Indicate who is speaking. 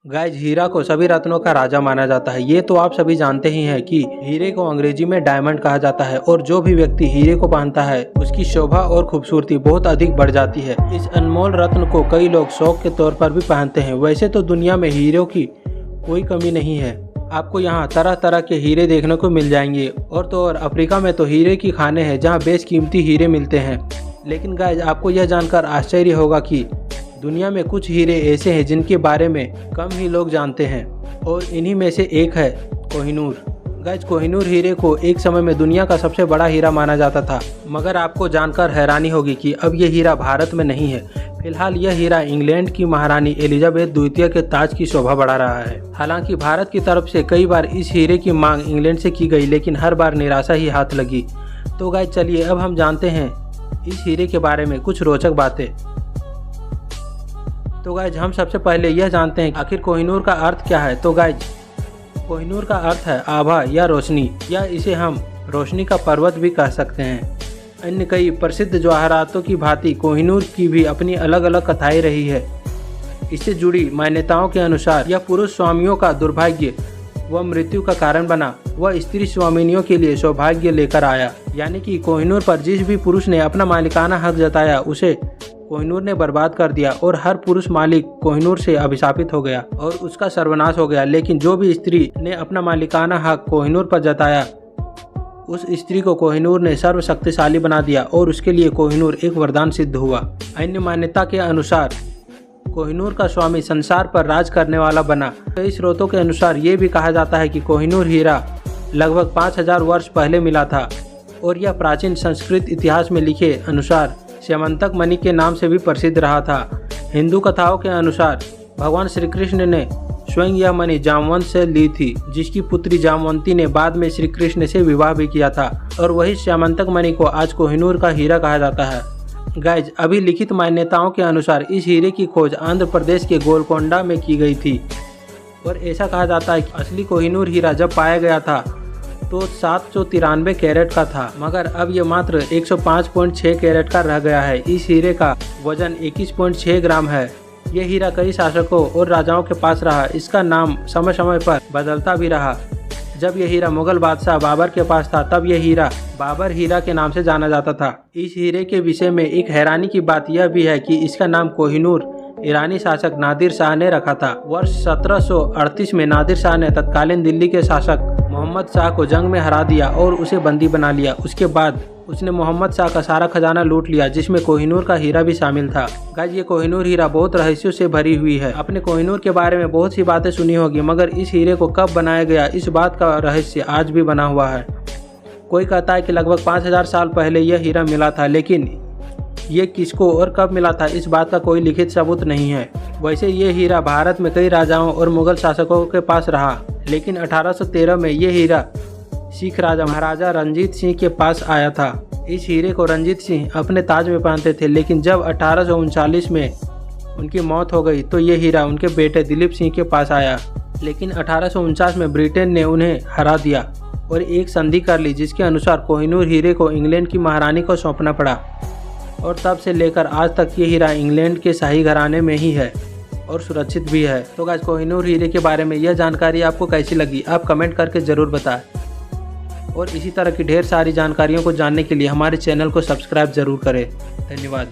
Speaker 1: Guys, हीरा को सभी रत्नों का राजा माना जाता है। ये तो आप सभी जानते ही हैं कि हीरे को अंग्रेजी में डायमंड कहा जाता है और जो भी व्यक्ति हीरे को पहनता है उसकी शोभा और खूबसूरती बहुत अधिक बढ़ जाती है। इस अनमोल रत्न को कई लोग शौक के तौर पर भी पहनते हैं। वैसे तो दुनिया में हीरों की कोई कमी नहीं है। आपको यहाँ तरह तरह के हीरे देखने को मिल जाएंगे। और तो और अफ्रीका में तो हीरे की खाने हैं जहाँ बेशकीमती हीरे मिलते हैं। लेकिन गाइज, आपको यह जानकर आश्चर्य होगा कि दुनिया में कुछ हीरे ऐसे हैं जिनके बारे में कम ही लोग जानते हैं और इन्हीं में से एक है कोहिनूर। गाइज, कोहिनूर हीरे को एक समय में दुनिया का सबसे बड़ा हीरा माना जाता था, मगर आपको जानकर हैरानी होगी कि अब यह हीरा भारत में नहीं है। फिलहाल यह हीरा इंग्लैंड की महारानी एलिजाबेथ द्वितीय के ताज की शोभा बढ़ा रहा है। हालांकि भारत की तरफ से कई बार इस हीरे की मांग इंग्लैंड से की गई, लेकिन हर बार निराशा ही हाथ लगी। तो गाइज, चलिए अब हम जानते हैं इस हीरे के बारे में कुछ रोचक बातें। तो गाइज, हम सबसे पहले यह जानते हैं आखिर कोहिनूर का अर्थ क्या है। तो गाइज, कोहिनूर का अर्थ है आभा या रोशनी, या इसे हम रोशनी का पर्वत भी कह सकते हैं। अन्य कई प्रसिद्ध जवाहरातों की भांति कोहिनूर की भी अपनी अलग अलग कथाएं रही है। इससे जुड़ी मान्यताओं के अनुसार यह पुरुष स्वामियों का दुर्भाग्य व मृत्यु का कारण बना, वह स्त्री स्वामिनियों के लिए सौभाग्य लेकर आया। यानी कि कोहिनूर पर जिस भी पुरुष ने अपना मालिकाना हक जताया उसे कोहिनूर ने बर्बाद कर दिया और हर पुरुष मालिक कोहिनूर से अभिशापित हो गया और उसका सर्वनाश हो गया। लेकिन जो भी स्त्री ने अपना मालिकाना हक कोहिनूर पर जताया उस स्त्री को कोहिनूर ने सर्वशक्तिशाली बना दिया और उसके लिए कोहिनूर एक वरदान सिद्ध हुआ। अन्य मान्यता के अनुसार कोहिनूर का स्वामी संसार पर राज करने वाला बना। कई स्रोतों के अनुसार ये भी कहा जाता है कि कोहिनूर हीरा लगभग 5000 वर्ष पहले मिला था और यह प्राचीन संस्कृत इतिहास में लिखे अनुसार श्यामंतक मणि के नाम से भी प्रसिद्ध रहा था। हिंदू कथाओं के अनुसार भगवान श्री कृष्ण ने स्वयं यह मणि जामवंत से ली थी, जिसकी पुत्री जामवंती ने बाद में श्री कृष्ण से विवाह भी किया था और वही श्यामंतक मणि को आज कोहिनूर का हीरा कहा जाता है। गाइज, अभी लिखित मान्यताओं के अनुसार इस हीरे की खोज आंध्र प्रदेश के गोलकोंडा में की गई थी और ऐसा कहा जाता है कि असली कोहिनूर हीरा जब पाया गया था तो 793 कैरेट का था, मगर अब ये मात्र 105.6 कैरेट का रह गया है। इस हीरे का वजन 21.6 ग्राम है। यह हीरा कई शासकों और राजाओं के पास रहा। इसका नाम समय समय पर बदलता भी रहा। जब यह हीरा मुगल बादशाह बाबर के पास था तब यह हीरा बाबर हीरा के नाम से जाना जाता था। इस हीरे के विषय में एक हैरानी की बात यह भी है कि इसका नाम कोहिनूर ईरानी शासक नादिर शाह ने रखा था। वर्ष 1738 में नादिर शाह ने तत्कालीन दिल्ली के शासक मोहम्मद शाह को जंग में हरा दिया और उसे बंदी बना लिया। उसके बाद उसने मोहम्मद शाह का सारा खजाना लूट लिया, जिसमें कोहिनूर का हीरा भी शामिल था। गाइस, ये कोहिनूर हीरा बहुत रहस्यों से भरी हुई है। आपने कोहिनूर के बारे में बहुत सी बातें सुनी होगी, मगर इस हीरे को कब बनाया गया इस बात का रहस्य आज भी बना हुआ है। कोई कहता है कि लगभग 5000 साल पहले यह हीरा मिला था, लेकिन ये किसको और कब मिला था इस बात का कोई लिखित सबूत नहीं है। वैसे ये हीरा भारत में कई राजाओं और मुगल शासकों के पास रहा, लेकिन 1813 में ये हीरा सिख राजा महाराजा रंजीत सिंह के पास आया था। इस हीरे को रंजीत सिंह अपने ताज में पहनते थे, लेकिन जब 1839 में उनकी मौत हो गई तो ये हीरा उनके बेटे दिलीप सिंह के पास आया। लेकिन 1849 में ब्रिटेन ने उन्हें हरा दिया और एक संधि कर ली, जिसके अनुसार कोहिनूर हीरे को इंग्लैंड की महारानी को सौंपना पड़ा और तब से लेकर आज तक ये हीरा इंग्लैंड के शाही घराने में ही है और सुरक्षित भी है। तो गाइस, कोहिनूर हीरे के बारे में यह जानकारी आपको कैसी लगी आप कमेंट करके ज़रूर बताएं और इसी तरह की ढेर सारी जानकारियों को जानने के लिए हमारे चैनल को सब्सक्राइब ज़रूर करें। धन्यवाद।